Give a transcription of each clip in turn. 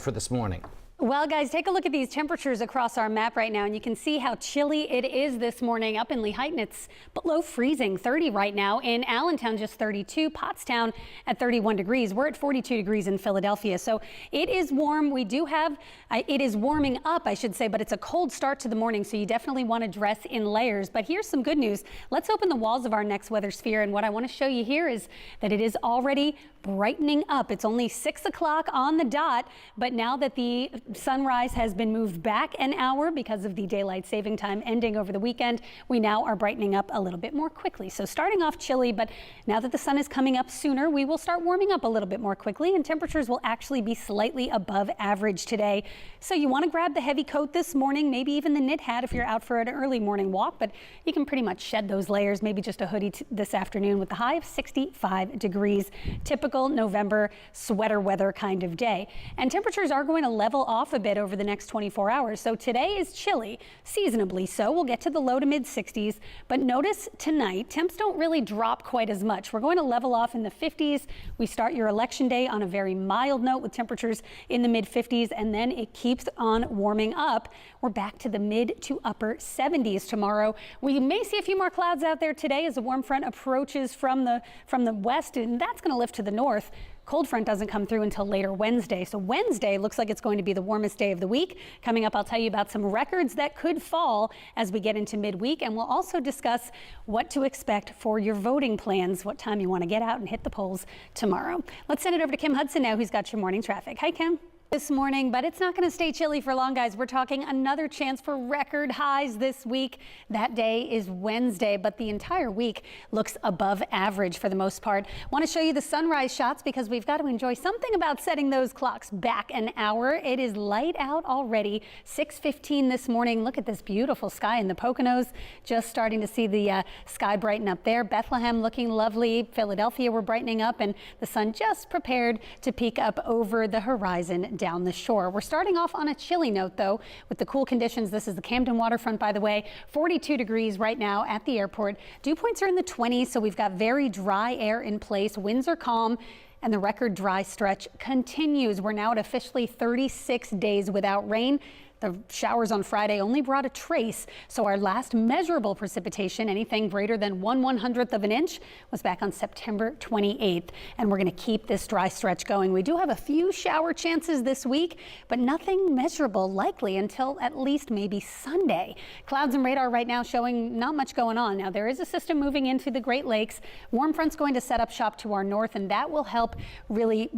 for this morning. Well, guys, take a look at these temperatures across our map right now, and you can see how chilly it is this morning. Up in Lehighton, it's below freezing, 30 right now. In Allentown, just 32. Pottstown at 31 degrees. We're at 42 degrees in Philadelphia, so it is warm. We do have, it is warming up, I should say, but it's a cold start to the morning, so you definitely want to dress in layers. But here's some good news. Let's open the walls of our next weather sphere, and what I want to show you here is that it is already brightening up. It's only 6 o'clock on the dot, but now that the sunrise has been moved back an hour because of the daylight saving time ending over the weekend, we now are brightening up a little bit more quickly. So starting off chilly, but now that the sun is coming up sooner, we will start warming up a little bit more quickly, and temperatures will actually be slightly above average today. So you want to grab the heavy coat this morning, maybe even the knit hat if you're out for an early morning walk, but you can pretty much shed those layers, maybe just a hoodie this afternoon with the high of 65 degrees. Typical November sweater weather kind of day. And temperatures are going to level off a bit over the next 24 hours. So today is chilly, seasonably so. We'll get to the low to mid 60s, but notice tonight temps don't really drop quite as much. We're going to level off in the 50s. We start your election day on a very mild note with temperatures in the mid 50s, and then it keeps on warming up. We're back to the mid to upper 70s tomorrow. We may see a few more clouds out there today as the warm front approaches from the west, and that's going to lift to the north. Cold front doesn't come through until later Wednesday. So Wednesday looks like it's going to be the warmest day of the week. Coming up, I'll tell you about some records that could fall as we get into midweek. And we'll also discuss what to expect for your voting plans, what time you want to get out and hit the polls tomorrow. Let's send it over to Kim Hudson now, who's got your morning traffic. Hi, Kim. This morning, but it's not going to stay chilly for long, guys. We're talking another chance for record highs this week. That day is Wednesday, but the entire week looks above average for the most part. Want to show you the sunrise shots because we've got to enjoy something about setting those clocks back an hour. It is light out already, 6:15 this morning. Look at this beautiful sky in the Poconos. Just starting to see the sky brighten up there. Bethlehem looking lovely. Philadelphia, we're brightening up, and the sun just prepared to peek up over the horizon down the shore. We're starting off on a chilly note, though, with the cool conditions. This is the Camden waterfront, by the way, 42 degrees right now at the airport. Dew points are in the 20s, so we've got very dry air in place. Winds are calm, and the record dry stretch continues. We're now at officially 36 days without rain. The showers on Friday only brought a trace, so our last measurable precipitation, anything greater than 1/100th of an inch, was back on September 28th. And we're going to keep this dry stretch going. We do have a few shower chances this week, but nothing measurable likely until at least maybe Sunday. Clouds and radar right now showing not much going on. Now, there is a system moving into the Great Lakes. Warm front's going to set up shop to our north, and that will help really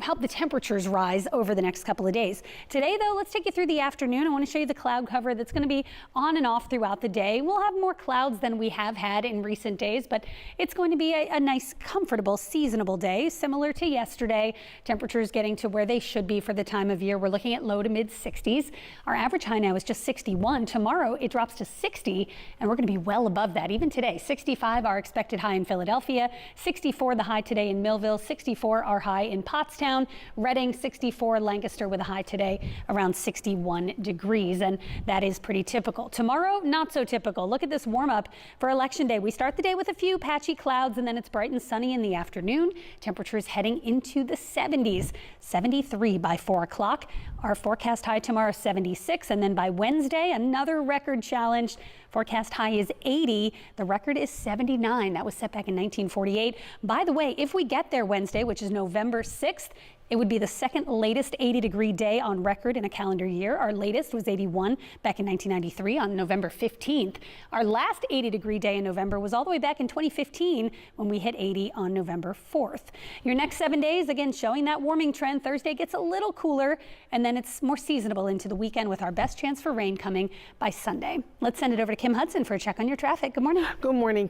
help the temperatures rise over the next couple of days. Today, though, let's take you through the afternoon. I want to show you the cloud cover that's going to be on and off throughout the day. We'll have more clouds than we have had in recent days, but it's going to be a nice, comfortable, seasonable day, similar to yesterday. Temperatures getting to where they should be for the time of year. We're looking at low to mid 60s. Our average high now is just 61. Tomorrow it drops to 60, and we're going to be well above that. Even today, 65 our expected high in Philadelphia, 64 the high today in Millville, 64 our high in Pottstown, Reading 64, Lancaster with a high today around 61 degrees, and that is pretty typical. Tomorrow, not so typical. Look at this warm up for election day. We start the day with a few patchy clouds, and then it's bright and sunny in the afternoon. Temperatures heading into the 70s, 73 by 4 o'clock. Our forecast high tomorrow 76, and then by Wednesday, another record challenge. Forecast high is 80. The record is 79. That was set back in 1948. By the way, if we get there Wednesday, which is November 6th, it would be the second latest 80-degree day on record in a calendar year. Our latest was 81 back in 1993 on November 15th. Our last 80-degree day in November was all the way back in 2015 when we hit 80 on November 4th. Your next 7 days, again, showing that warming trend. Thursday gets a little cooler, and then it's more seasonable into the weekend with our best chance for rain coming by Sunday. Let's send it over to Kim Hudson for a check on your traffic. Good morning. Good morning.